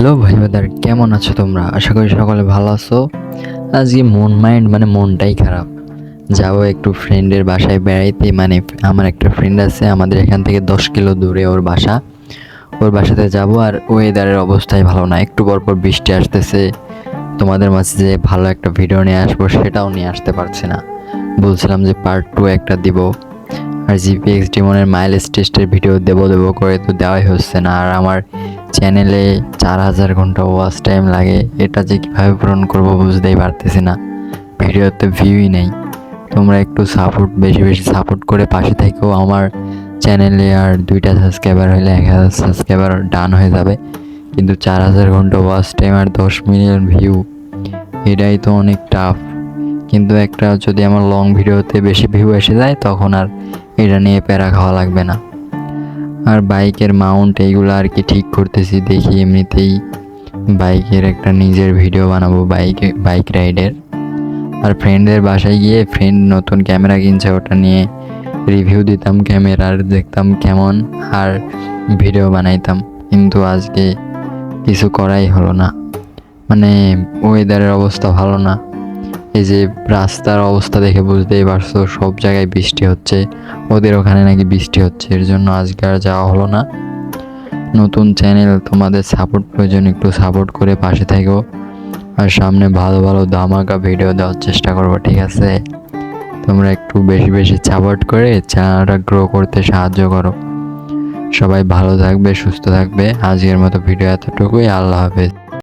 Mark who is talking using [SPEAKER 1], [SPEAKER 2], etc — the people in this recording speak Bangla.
[SPEAKER 1] হ্যালো ভাই ব্রাদার, কেমন আছো তোমরা? আশা করি সকলে ভালো আছো। আজকে মনটাই খারাপ। যাবো একটু ফ্রেন্ডের বাসায় বেড়াইতে, মানে আমার একটা ফ্রেন্ড আছে, আমাদের এখান থেকে 10 কিলো দূরে ওর বাসা। ওর বাসাতে যাব, আর ওয়েদারের অবস্থাই ভালো না, একটু পর পর বৃষ্টি আসতেছে। তোমাদের মাঝে যে ভালো একটা ভিডিও নিয়ে আসবো সেটাও নিয়ে আসতে পারছি না। বলছিলাম যে পার্ট 2 একটা দিব, আর জিপিএক্স ডিমনের মাইলেজ টেস্টের ভিডিও দেবো করে তো দেওয়াই হচ্ছে না। আর আমার চ্যানেলে 4000 ঘন্টা ওয়াচ টাইম লাগে, এটা যে কীভাবে পূরণ করবো বুঝতেই পারতেছি না। ভিডিওতে ভিউই নেই। তোমরা একটু বেশি বেশি সাপোর্ট করে পাশে থেকেও আমার চ্যানেলে আর 2টা সাবস্ক্রাইবার হলে 1000 সাবস্ক্রাইবার ডান হয়ে যাবে। কিন্তু 4000 ঘন্টা ওয়াচ টাইম আর 10 মিলিয়ন ভিউ, এটাই তো অনেক টাফ। কিন্তু একটা যদি আমার লং ভিডিওতে বেশি ভিউ এসে যায় তখন আর এটা নিয়ে প্যারা খাওয়া লাগবে না। আর বাইকের মাউন্ট এইগুলো আর কি ঠিক করতেছি, দেখি এমনিতেই বাইকের একটা নিজের ভিডিও বানাবো, বাইক রাইডের। আর ফ্রেন্ডের বাসায় গিয়ে ফ্রেন্ড নতুন ক্যামেরা কিনছে, ওটা নিয়ে রিভিউ দিতাম ক্যামেরার, দেখতাম কেমন, আর ভিডিও বানাইতাম। কিন্তু আজকে কিছু করাই হলো না, মানে ওয়েদারের অবস্থা ভালো না। এই যে রাস্তার অবস্থা দেখে বুঝতেই পারছো, সব জায়গায় বৃষ্টি হচ্ছে। ওদের ওখানে নাকি বৃষ্টি হচ্ছে, এর জন্য আজকে আর যাওয়া হলো না। নতুন চ্যানেল, তোমাদের সাপোর্ট প্রয়োজন, একটু সাপোর্ট করে পাশে থেকো। আর সামনে ভালো ভালো ধামাকা ভিডিও দেওয়ার চেষ্টা করবো, ঠিক আছে? তোমরা একটু বেশি বেশি সাপোর্ট করে চ্যানেলটা গ্রো করতে সাহায্য করো। সবাই ভালো থাকবে, সুস্থ থাকবে। আজকের মতো ভিডিও এতটুকুই। আল্লাহ হাফেজ।